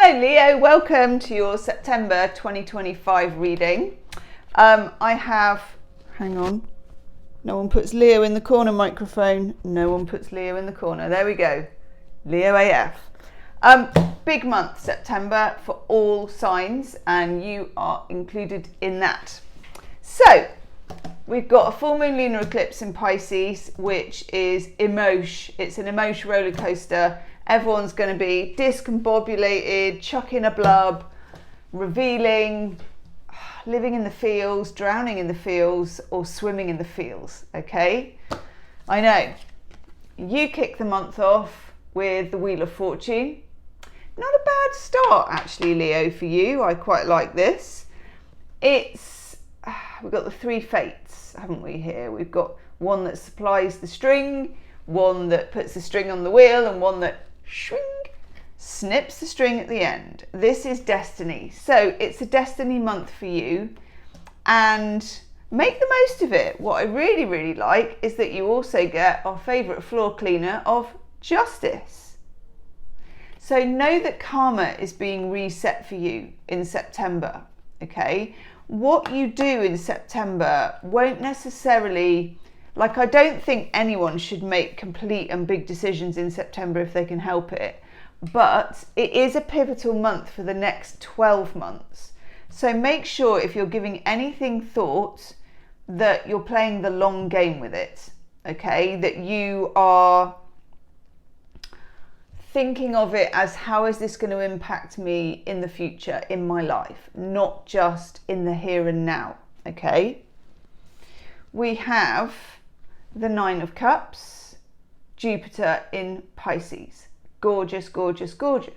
Hello Leo, welcome to your September 2025 reading. I have, hang on, no one puts Leo in the corner microphone. No one puts Leo in the corner. There we go. Leo AF. Big month, September, for all signs, and you are included in that. So, we've got a full moon lunar eclipse in Pisces, which is it's an emotion roller coaster. Everyone's going to be discombobulated, chucking a blub, revealing, living in the feels, drowning in the feels, or swimming in the feels, okay? I know. You kick the month off with the Wheel of Fortune. Not a bad start, actually, Leo, for you. I quite like this. We've got the three fates, haven't we, here? We've got one that supplies the string, one that puts the string on the wheel, and one that snips the string at the end. This is destiny. So it's a destiny month for you, and make the most of it. What I really, really like is that you also get our favourite floor cleaner of justice. So know that karma is being reset for you in September, okay? What you do in September won't necessarily, I don't think anyone should make complete and big decisions in September if they can help it. But it is a pivotal month for the next 12 months. So make sure if you're giving anything thought that you're playing the long game with it, okay? That you are thinking of it as, how is this going to impact me in the future, in my life, not just in the here and now, okay? We have the Nine of Cups, Jupiter in Pisces. Gorgeous, gorgeous, gorgeous.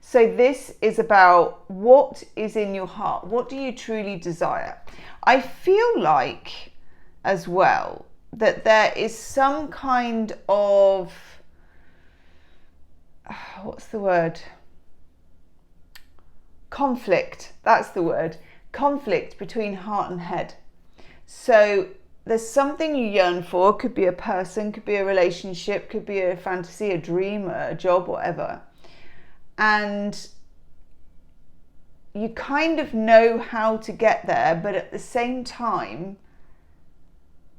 So this is about what is in your heart. What do you truly desire? I feel like, as well, that there is some kind of, what's the word? Conflict. That's the word. Conflict between heart and head. So there's something you yearn for. Could be a person, could be a relationship, could be a fantasy, a dream, a job, whatever. And you kind of know how to get there, but at the same time,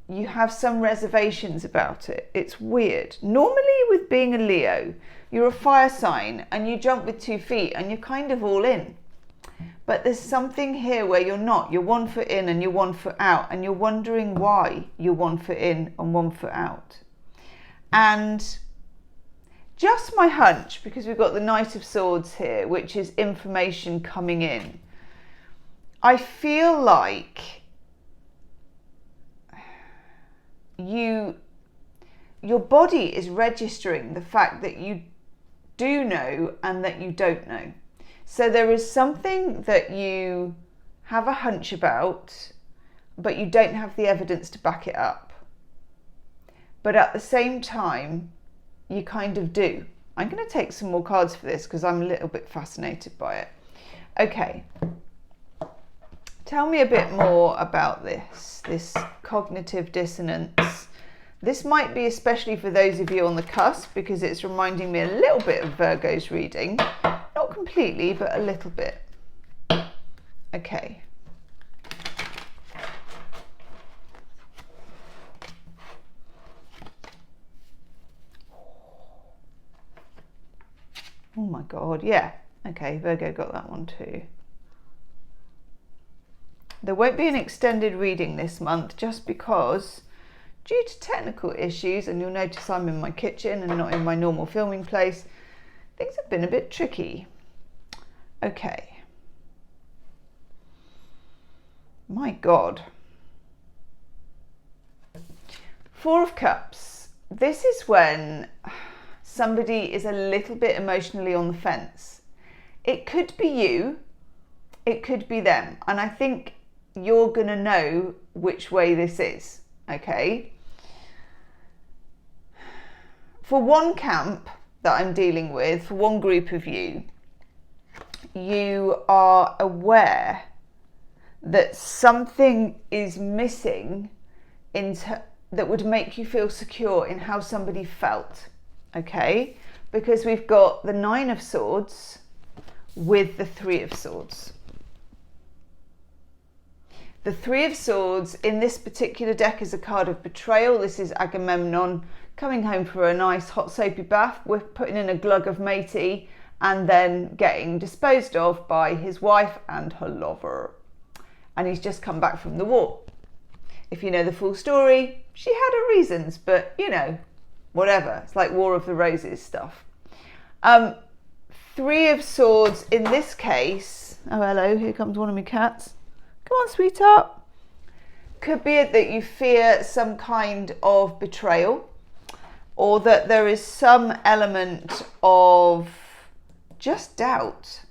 you have some reservations about it. It's weird. Normally with being a Leo, you're a fire sign and you jump with 2 feet and you're kind of all in. But there's something here where you're not. You're 1 foot in and you're 1 foot out, and you're wondering why you're 1 foot in and 1 foot out. And just my hunch, because we've got the Knight of Swords here, which is information coming in. I feel like your body is registering the fact that you do know and that you don't know. So there is something that you have a hunch about, but you don't have the evidence to back it up. But at the same time, you kind of do. I'm going to take some more cards for this because I'm a little bit fascinated by it. Okay. Tell me a bit more about this cognitive dissonance. This might be especially for those of you on the cusp, because it's reminding me a little bit of Virgo's reading. Not completely, but a little bit. Okay. Oh my God, yeah. Okay, Virgo got that one too. There won't be an extended reading this month just because, due to technical issues, and you'll notice I'm in my kitchen and not in my normal filming place, things have been a bit tricky. Okay. My God. 4 of Cups. This is when somebody is a little bit emotionally on the fence. It could be you, it could be them. And I think you're going to know which way this is, okay? For one camp that I'm dealing with, for one group of you, you are aware that something is missing that would make you feel secure in how somebody felt, okay? Because we've got the Nine of Swords, with the Three of Swords. The Three of Swords in this particular deck is a card of betrayal. This is Agamemnon coming home for a nice hot soapy bath. We're putting in a glug of matey and then getting disposed of by his wife and her lover. And he's just come back from the war. If you know the full story, she had her reasons, but you know, whatever. It's like War of the Roses stuff. Three of Swords in this case. Oh, hello, here comes one of my cats. Come on, sweetheart. Could be that you fear some kind of betrayal, or that there is some element of just doubt.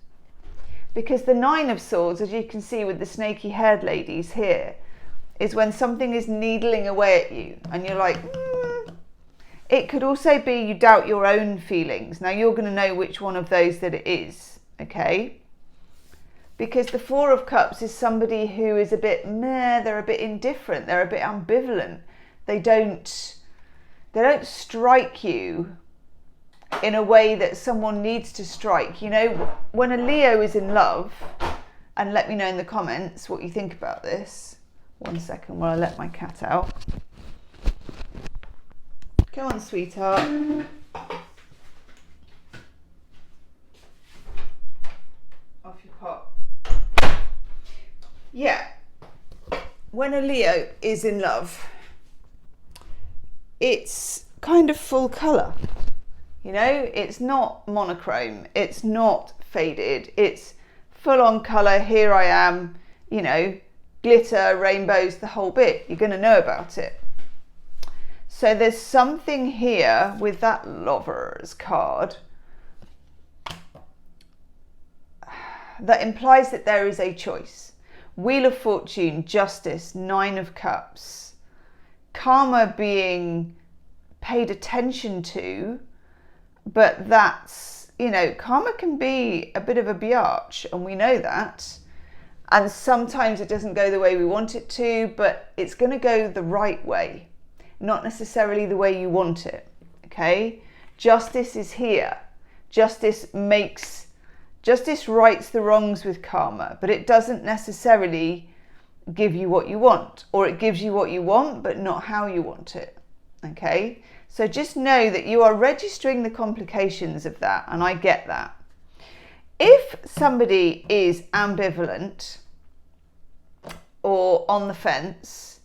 Because the Nine of Swords, as you can see with the snaky haired ladies here, is when something is needling away at you and you're like, It could also be you doubt your own feelings. Now you're going to know which one of those that it is, okay? Because the Four of Cups is somebody who is a bit meh, they're a bit indifferent, they're a bit ambivalent. They don't strike you in a way that someone needs to strike. You know, when a Leo is in love, and let me know in the comments what you think about this. 1 second while I let my cat out. Go on, sweetheart. Off your pot. Yeah. When a Leo is in love, it's kind of full colour. You know, it's not monochrome, it's not faded, it's full on colour. Here I am, you know, glitter, rainbows, the whole bit. You're going to know about it. So there's something here with that Lovers card that implies that there is a choice. Wheel of Fortune, Justice, Nine of Cups, karma being paid attention to, but that's, you know, karma can be a bit of a biatch, and we know that. And sometimes it doesn't go the way we want it to, but it's going to go the right way, not necessarily the way you want it, okay? Justice is here. Justice rights the wrongs with karma, but it doesn't necessarily give you what you want, or it gives you what you want, but not how you want it, okay? So just know that you are registering the complications of that, and I get that. If somebody is ambivalent or on the fence,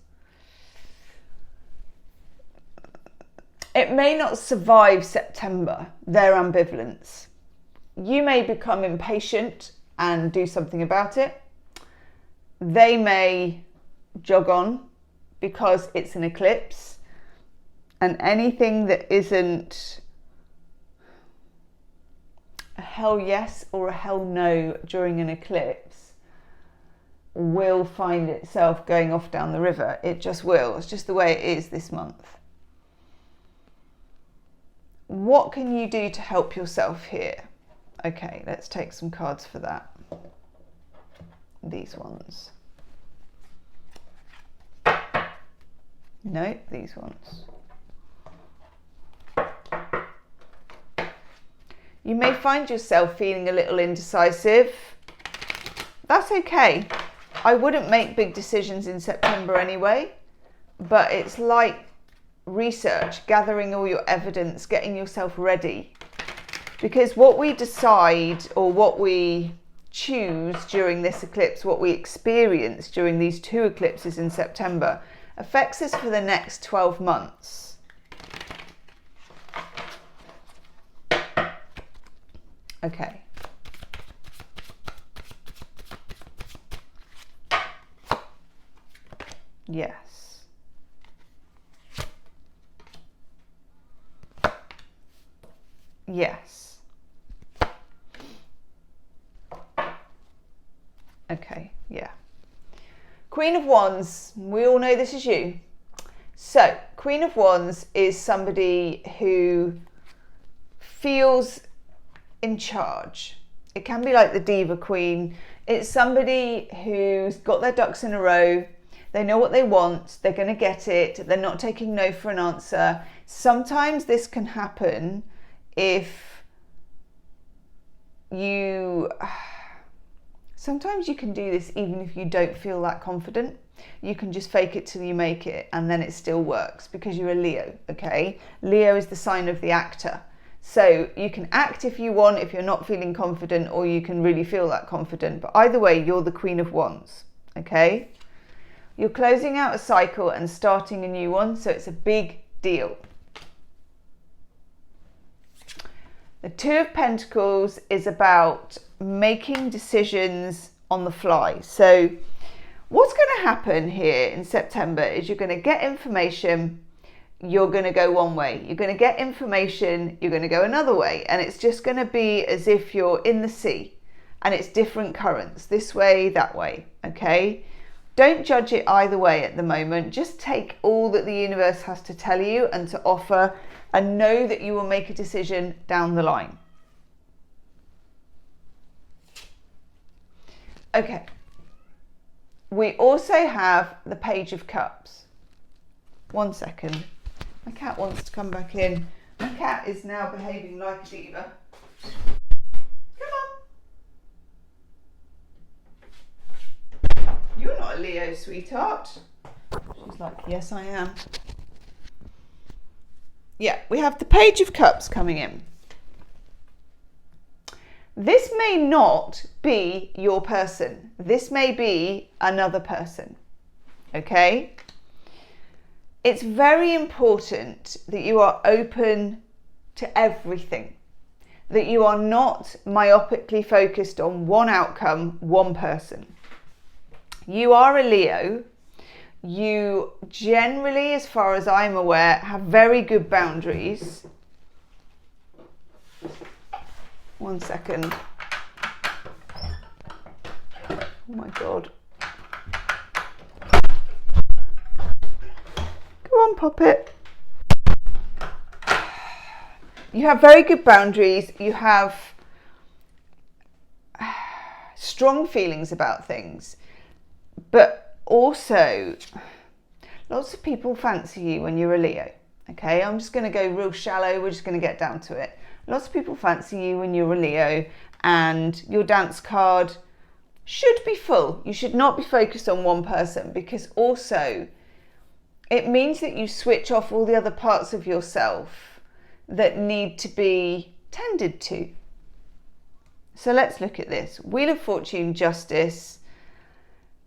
it may not survive September, their ambivalence. You may become impatient and do something about it. They may jog on because it's an eclipse, and anything that isn't a hell yes or a hell no during an eclipse will find itself going off down the river. It just will. It's just the way it is this month. What can you do to help yourself here? Okay, let's take some cards for that. These ones. No, these ones. You may find yourself feeling a little indecisive. That's okay. I wouldn't make big decisions in September anyway, but it's like research, gathering all your evidence, getting yourself ready. Because what we decide or what we choose during this eclipse, what we experience during these two eclipses in September, affects us for the next 12 months. Okay. Yes. Yes. Okay, yeah. Queen of Wands, we all know this is you. So, Queen of Wands is somebody who feels in charge. It can be like the Diva Queen. It's somebody who's got their ducks in a row. They know what they want. They're going to get it. They're not taking no for an answer. Sometimes this can happen if sometimes you can do this even if you don't feel that confident. You can just fake it till you make it, and then it still works because you're a Leo, okay? Leo is the sign of the actor. So you can act if you want, if you're not feeling confident, or you can really feel that confident. But either way, you're the Queen of Wands, okay? You're closing out a cycle and starting a new one, so it's a big deal. The Two of Pentacles is about making decisions on the fly. So what's going to happen here in September is you're going to get information, you're going to go one way. You're going to get information, you're going to go another way. And it's just going to be as if you're in the sea and it's different currents, this way, that way, okay? Don't judge it either way at the moment. Just take all that the universe has to tell you and to offer, and know that you will make a decision down the line. Okay. We also have the Page of Cups. 1 second. My cat wants to come back in. My cat is now behaving like a diva. Come on. You're not a Leo, sweetheart. She's like, yes, I am. Yeah, we have the Page of Cups coming in. This may not be your person. This may be another person. Okay? It's very important that you are open to everything. That you are not myopically focused on one outcome, one person. You are a Leo. You generally, as far as I'm aware, have very good boundaries. 1 second. Oh my God. Go on, Puppet. You have very good boundaries. You have strong feelings about things. But also, lots of people fancy you when you're a Leo. Okay, I'm just going to go real shallow. We're just going to get down to it. Lots of people fancy you when you're a Leo, and your dance card should be full. You should not be focused on one person, because also it means that you switch off all the other parts of yourself that need to be tended to. So let's look at this. Wheel of Fortune, Justice.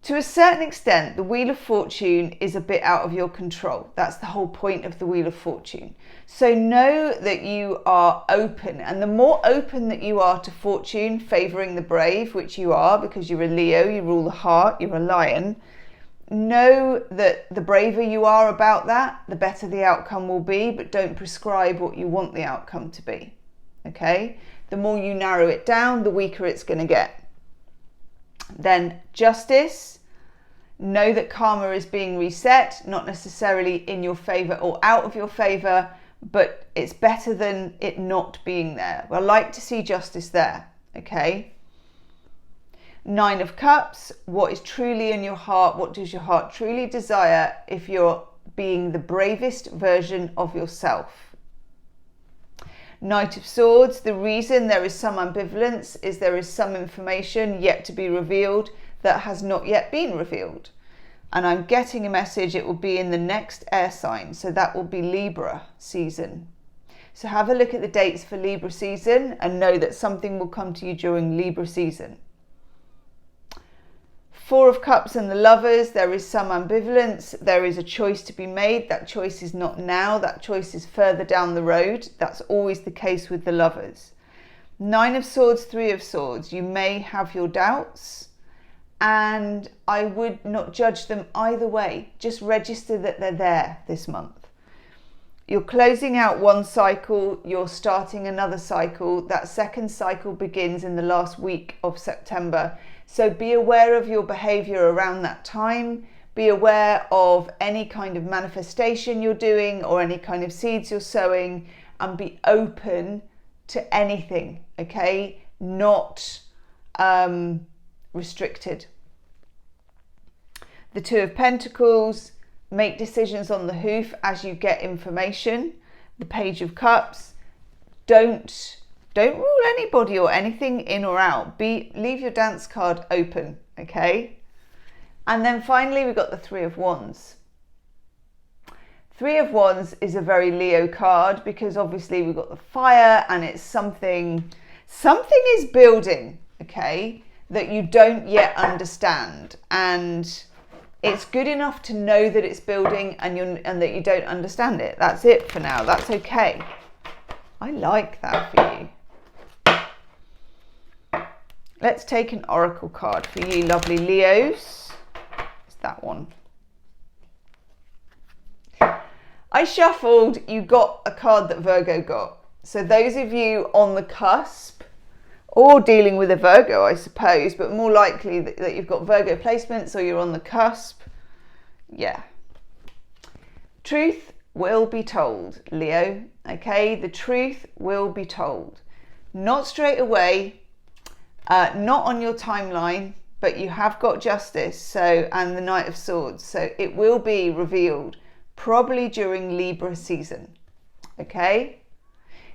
To a certain extent, the Wheel of Fortune is a bit out of your control. That's the whole point of the Wheel of Fortune. So know that you are open, and the more open that you are to fortune favouring the brave, which you are because you're a Leo, you rule the heart, you're a lion, know that the braver you are about that, the better the outcome will be, but don't prescribe what you want the outcome to be, okay? The more you narrow it down, the weaker it's going to get. Then Justice, know that karma is being reset, not necessarily in your favour or out of your favour, but it's better than it not being there. I like to see justice there, okay? 9 of Cups, what is truly in your heart? What does your heart truly desire if you're being the bravest version of yourself? Knight of Swords, the reason there is some ambivalence is there is some information yet to be revealed that has not yet been revealed. And I'm getting a message it will be in the next air sign, so that will be Libra season. So have a look at the dates for Libra season and know that something will come to you during Libra season. 4 of Cups and the Lovers, there is some ambivalence. There is a choice to be made. That choice is not now. That choice is further down the road. That's always the case with the Lovers. 9 of Swords, 3 of Swords. You may have your doubts, and I would not judge them either way. Just register that they're there this month. You're closing out one cycle. You're starting another cycle. That second cycle begins in the last week of September. So be aware of your behaviour around that time. Be aware of any kind of manifestation you're doing or any kind of seeds you're sowing, and be open to anything, okay? Not restricted. The 2 of Pentacles, make decisions on the hoof as you get information. The Page of Cups, don't Don't rule anybody or anything in or out. Leave your dance card open, okay? And then finally, we've got the Three of Wands. Three of Wands is a very Leo card because obviously we've got the fire and it's something is building, okay, that you don't yet understand. And it's good enough to know that it's building and that you don't understand it. That's it for now. That's okay. I like that for you. Let's take an oracle card for you lovely Leos. It's that one. I shuffled, you got a card that Virgo got. So those of you on the cusp, or dealing with a Virgo, I suppose, but more likely that you've got Virgo placements or you're on the cusp. Yeah. Truth will be told, Leo. Okay, the truth will be told. Not straight away, not on your timeline, but you have got justice, and the Knight of Swords. So it will be revealed probably during Libra season. Okay?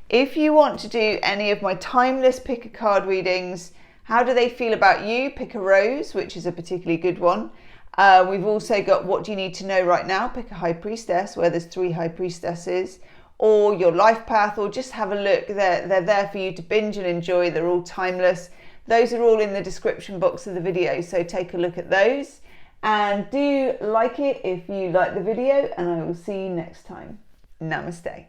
If you want to do any of my timeless pick a card readings, how do they feel about you? Pick a rose, which is a particularly good one. We've also got what do you need to know right now? Pick a high priestess, where there's 3 high priestesses, or your life path, or just have a look. They're there for you to binge and enjoy. They're all timeless. Those are all in the description box of the video, so take a look at those. And do like it if you like the video, and I will see you next time. Namaste.